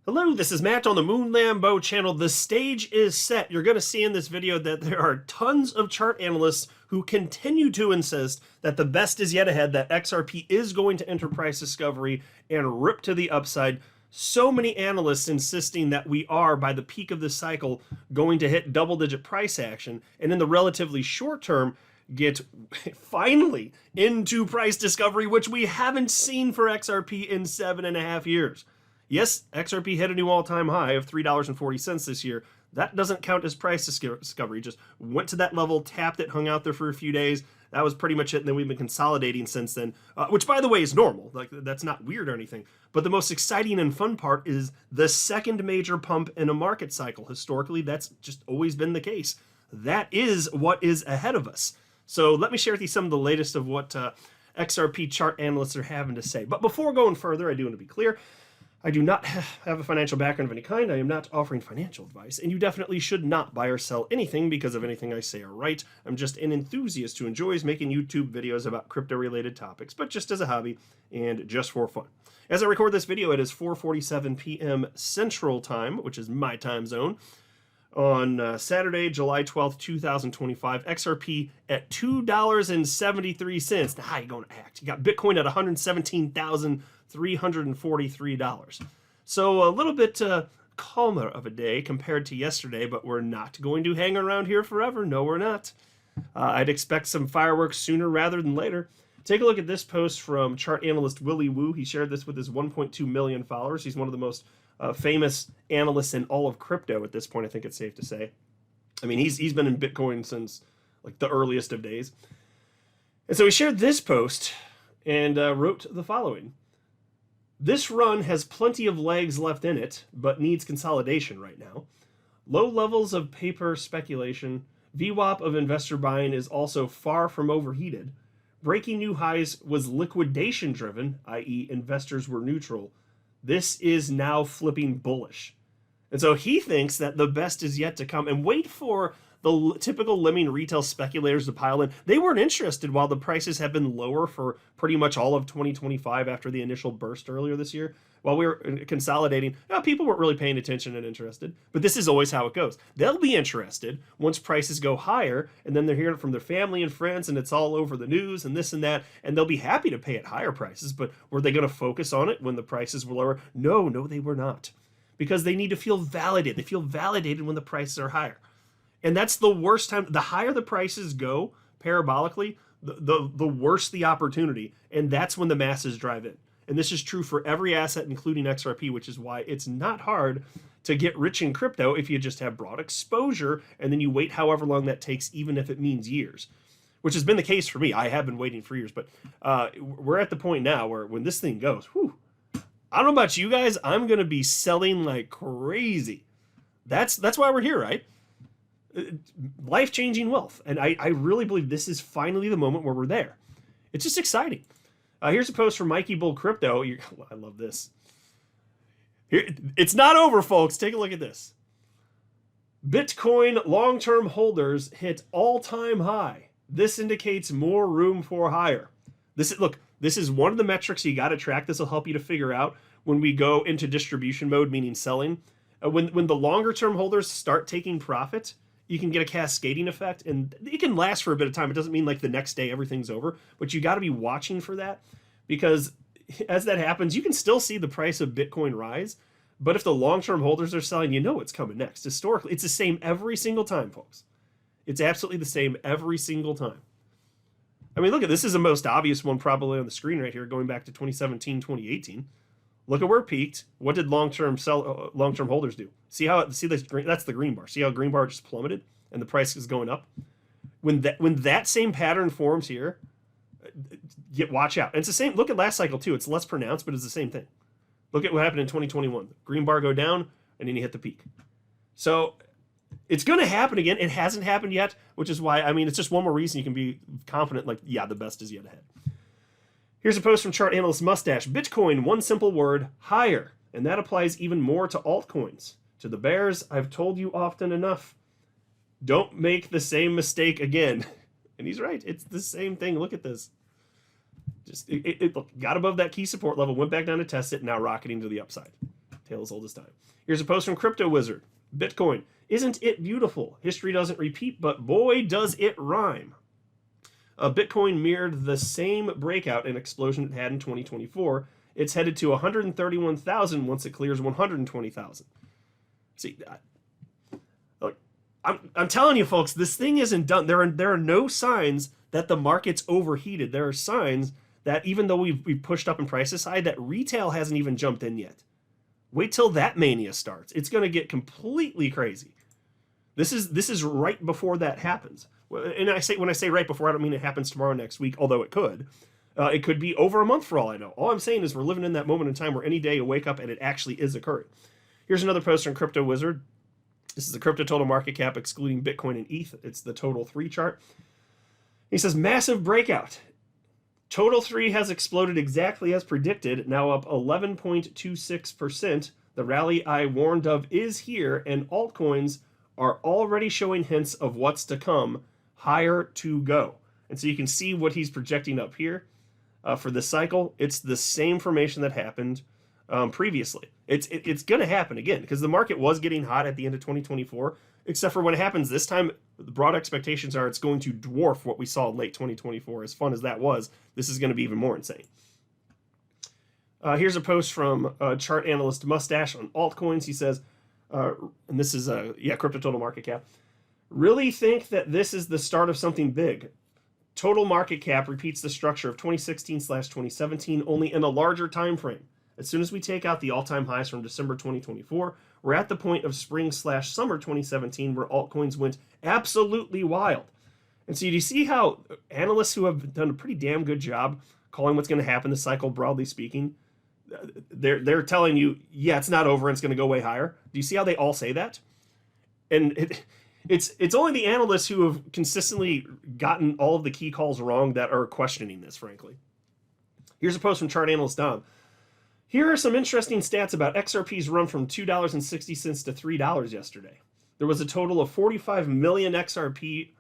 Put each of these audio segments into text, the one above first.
Hello, this is Matt on the Moon Lambo channel. The stage is set. You're going to see in this video that there are tons of chart analysts who continue to insist that the best is yet ahead, that XRP is going to enter price discovery and rip to the upside. So many analysts insisting that we are, by the peak of this cycle, going to hit double-digit price action, and in the relatively short term, get finally into price discovery, which we haven't seen for XRP in 7.5 years. Yes, XRP hit a new all-time high of $3.40 this year. That doesn't count as price discovery. Just went to that level, tapped it, hung out there for a few days. That was pretty much it, and then we've been consolidating since then, which, by the way, is normal. Like, that's not weird or anything. But the most exciting and fun part is the second major pump in a market cycle. Historically, that's just always been the case. That is what is ahead of us. So let me share with you some of the latest of what XRP chart analysts are having to say. But before going further, I do want to be clear. I do not have a financial background of any kind. I am not offering financial advice, and you definitely should not buy or sell anything because of anything I say or write. I'm just an enthusiast who enjoys making YouTube videos about crypto-related topics, but just as a hobby and just for fun. As I record this video, it is 4:47 p.m. Central Time, which is my time zone, on Saturday, July 12th, 2025. XRP at $2.73. Now, how you going to act? You got Bitcoin at $117,343. So a little bit calmer of a day compared to yesterday, but we're not going to hang around here forever. No, we're not. I'd expect some fireworks sooner rather than later. Take a look at this post from chart analyst Willy Woo. He shared this with his 1.2 million followers. He's one of the most famous analysts in all of crypto at this point, I think it's safe to say. I mean, he's been in Bitcoin since like the earliest of days. And so he shared this post and wrote the following. This run has plenty of legs left in it, but needs consolidation right now. Low levels of paper speculation. VWAP of investor buying is also far from overheated. Breaking new highs was liquidation driven, i.e. investors were neutral. This is now flipping bullish. And so he thinks that the best is yet to come, and wait for the typical lemming retail speculators to pile in. They weren't interested while the prices have been lower for pretty much all of 2025 after the initial burst earlier this year. While we were consolidating, people weren't really paying attention and interested. But this is always how it goes. They'll be interested once prices go higher, and then they're hearing it from their family and friends, and it's all over the news and this and that, and they'll be happy to pay at higher prices. But were they going to focus on it when the prices were lower? No, they were not. Because they need to feel validated. They feel validated when the prices are higher. And that's the worst time. The higher the prices go parabolically, the worse the opportunity. And that's when the masses drive in. And this is true for every asset, including XRP, which is why it's not hard to get rich in crypto if you just have broad exposure and then you wait however long that takes, even if it means years, which has been the case for me. I have been waiting for years, but we're at the point now where when this thing goes, whew, I don't know about you guys, I'm going to be selling like crazy. That's why we're here, right? Life-changing wealth. And I really believe this is finally the moment where we're there. It's just exciting. Here's a post from Mikey Bull Crypto. I love this. Here, it's not over, folks. Take a look at this. Bitcoin long-term holders hit all-time high. This indicates more room for higher. This is one of the metrics you got to track. This will help you to figure out when we go into distribution mode, meaning selling. When the longer-term holders start taking profit, you can get a cascading effect, and it can last for a bit of time. It doesn't mean like the next day everything's over, but you got to be watching for that, because as that happens, you can still see the price of Bitcoin rise, but if the long-term holders are selling, you know what's coming next. Historically, it's the same every single time, folks. It's absolutely the same every single time. I mean, look at this. Is the most obvious one probably on the screen right here, going back to 2017, 2018. Look at where it peaked. What did long-term holders do? See this green? That's the green bar. See how green bar just plummeted and the price is going up. When that same pattern forms here, watch out. And it's the same. Look at last cycle too. It's less pronounced, but it's the same thing. Look at what happened in 2021. Green bar go down, and then you hit the peak. So it's going to happen again. It hasn't happened yet, which is why, I mean, it's just one more reason you can be confident. Like, yeah, the best is yet ahead. Here's a post from chart analyst Mustache. Bitcoin, one simple word, higher. And that applies even more to altcoins. To the bears, I've told you often enough. Don't make the same mistake again. And he's right. It's the same thing. Look at this. Just it got above that key support level, went back down to test it, now rocketing to the upside. Tale as old as time. Here's a post from Crypto Wizard. Bitcoin. Isn't it beautiful? History doesn't repeat, but boy, does it rhyme. Bitcoin mirrored the same breakout and explosion it had in 2024. It's headed to 131,000 once it clears 120,000. See, look, I'm telling you, folks, this thing isn't done. There are no signs that the market's overheated. There are signs that even though we've pushed up in prices high, that retail hasn't even jumped in yet. Wait till that mania starts. It's going to get completely crazy. This is right before that happens. And when I say right before, I don't mean it happens tomorrow, next week, although it could. It could be over a month for all I know. All I'm saying is we're living in that moment in time where any day you wake up and it actually is occurring. Here's another post from Crypto Wizard. This is the crypto total market cap excluding Bitcoin and ETH. It's the total 3 chart. He says, massive breakout. Total 3 has exploded exactly as predicted, now up 11.26%. The rally I warned of is here, and altcoins are already showing hints of what's to come. Higher to go. And so you can see what he's projecting up here for this cycle. It's the same formation that happened previously. It's going to happen again because the market was getting hot at the end of 2024, except for when it happens this time, the broad expectations are it's going to dwarf what we saw in late 2024. As fun as that was, this is going to be even more insane. Here's a post from chart analyst Mustache on altcoins. He says, and this is, crypto total market cap. Really think that this is the start of something big. Total market cap repeats the structure of 2016/2017, only in a larger time frame. As soon as we take out the all-time highs from December 2024, we're at the point of spring/summer 2017 where altcoins went absolutely wild. And so you see how analysts who have done a pretty damn good job calling what's going to happen this cycle, broadly speaking, they're telling you, yeah, it's not over and it's going to go way higher. Do you see how they all say that? And it's only the analysts who have consistently gotten all of the key calls wrong that are questioning this, frankly. Here's a post from chart analyst Dom. Here are some interesting stats about XRP's run from $2.60 to $3 yesterday. There was a total of 45 million XRP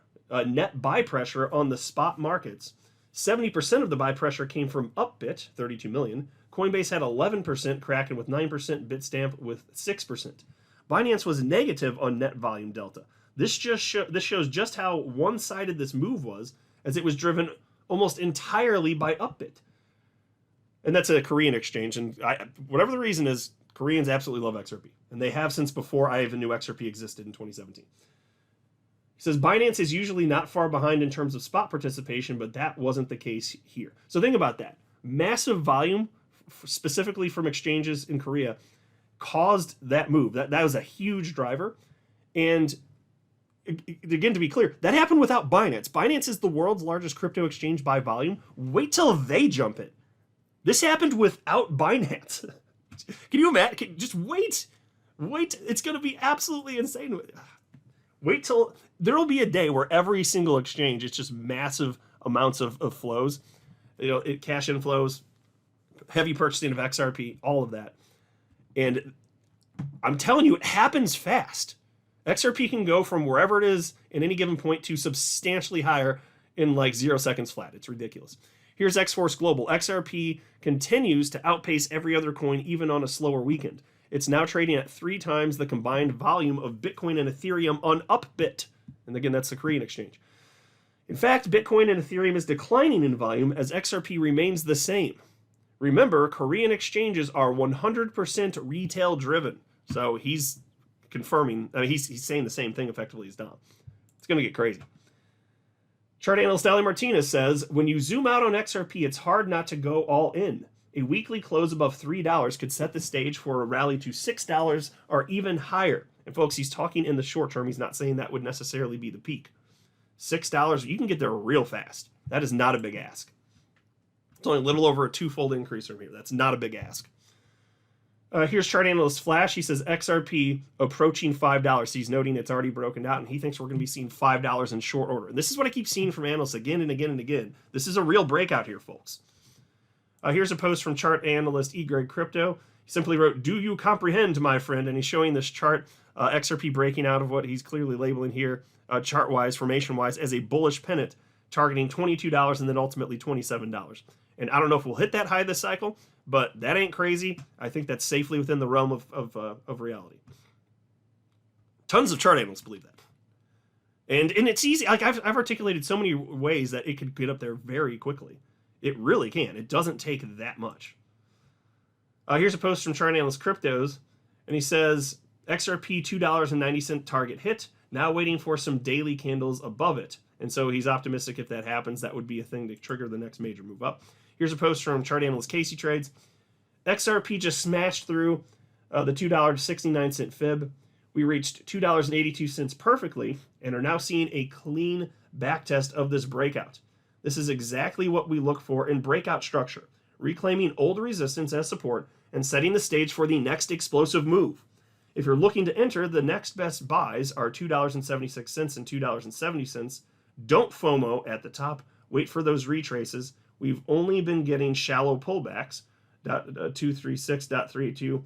net buy pressure on the spot markets. 70% of the buy pressure came from Upbit, 32 million. Coinbase had 11%, Kraken with 9%, Bitstamp with 6%. Binance was negative on net volume delta. This shows just how one-sided this move was, as it was driven almost entirely by Upbit. And that's a Korean exchange, and whatever the reason is, Koreans absolutely love XRP, and they have since before I even knew XRP existed in 2017. He says, Binance is usually not far behind in terms of spot participation, but that wasn't the case here. So think about that. Massive volume, specifically from exchanges in Korea, caused that move. That was a huge driver. And again, to be clear, that happened without Binance. Binance is the world's largest crypto exchange by volume. Wait till they jump it. This happened without Binance. Can you imagine? Just wait. It's going to be absolutely insane. Wait till there'll be a day where every single exchange, it's just massive amounts of flows. Cash inflows, heavy purchasing of XRP, all of that. And I'm telling you, it happens fast. XRP can go from wherever it is in any given point to substantially higher in like 0 seconds flat. It's ridiculous. Here's X-Force Global. XRP continues to outpace every other coin, even on a slower weekend. It's now trading at 3 times the combined volume of Bitcoin and Ethereum on Upbit. And again, that's the Korean exchange. In fact, Bitcoin and Ethereum is declining in volume as XRP remains the same. Remember, Korean exchanges are 100% retail driven. So he's confirming, he's saying the same thing effectively as Dom. It's going to get crazy. Chart analyst Ali Martinez says, when you zoom out on XRP, it's hard not to go all in. A weekly close above $3 could set the stage for a rally to $6 or even higher. And folks, he's talking in the short term. He's not saying that would necessarily be the peak. $6, you can get there real fast. That is not a big ask. It's only a little over a 2-fold increase from here. That's not a big ask. Here's chart analyst Flash. He says XRP approaching $5. He's noting it's already broken out, and he thinks we're going to be seeing $5 in short order. And this is what I keep seeing from analysts again and again and again. This is a real breakout here, folks. Here's a post from chart analyst eGreg Crypto. He simply wrote, "Do you comprehend, my friend?" And he's showing this chart, XRP breaking out of what he's clearly labeling here, chart-wise, formation-wise, as a bullish pennant, targeting $22 and then ultimately $27. And I don't know if we'll hit that high this cycle, but that ain't crazy. I think that's safely within the realm of reality. Tons of chart analysts believe that. And it's easy. Like I've articulated so many ways that it could get up there very quickly. It really can. It doesn't take that much. Here's a post from Chart Analyst Cryptos, and he says, XRP $2.90 target hit, now waiting for some daily candles above it. And so he's optimistic if that happens, that would be a thing to trigger the next major move up. Here's a post from Chart Analyst Casey Trades. XRP just smashed through the $2.69 fib. We reached $2.82 perfectly and are now seeing a clean backtest of this breakout. This is exactly what we look for in breakout structure, reclaiming old resistance as support and setting the stage for the next explosive move. If you're looking to enter, the next best buys are $2.76 and $2.70. Don't FOMO at the top. Wait for those retraces. We've only been getting shallow pullbacks, 236.32,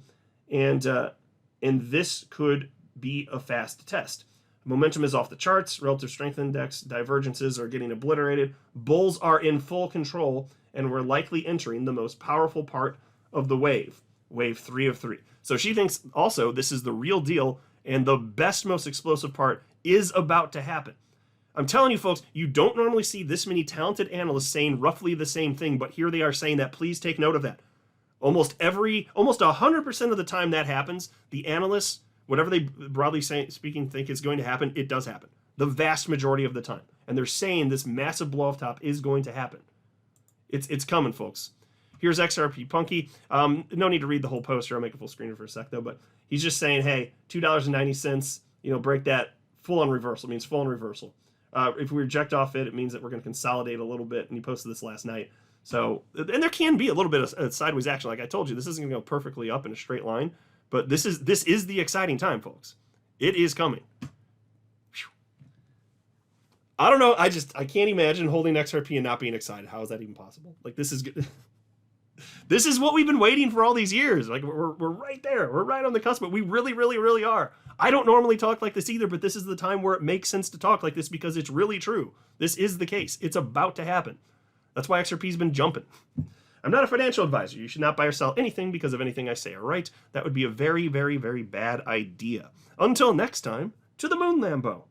and this could be a fast test. Momentum is off the charts. Relative strength index divergences are getting obliterated. Bulls are in full control, and we're likely entering the most powerful part of the wave 3 of 3. So she thinks also this is the real deal, and the best, most explosive part is about to happen. I'm telling you, folks, you don't normally see this many talented analysts saying roughly the same thing, but here they are saying that. Please take note of that. Almost 100% of the time that happens, the analysts, whatever they broadly speaking think is going to happen, it does happen. The vast majority of the time. And they're saying this massive blow off top is going to happen. It's coming, folks. Here's XRP Punky. No need to read the whole poster. I'll make a full screener for a sec, though. But he's just saying, hey, $2.90, break that full on reversal. It means full on reversal. If we reject off it, it means that we're going to consolidate a little bit. And he posted this last night. So, and there can be a little bit of sideways action. Like I told you, this isn't going to go perfectly up in a straight line. But this is the exciting time, folks. It is coming. Whew. I don't know. I can't imagine holding XRP and not being excited. How is that even possible? Like this is good. This is what we've been waiting for all these years. Like we're right there. We're right on the cusp. But we really, really, really are. I don't normally talk like this either, but this is the time where it makes sense to talk like this because it's really true. This is the case. It's about to happen. That's why XRP's been jumping. I'm not a financial advisor. You should not buy or sell anything because of anything I say, all right? That would be a very, very, very bad idea. Until next time, to the moon, Lambo.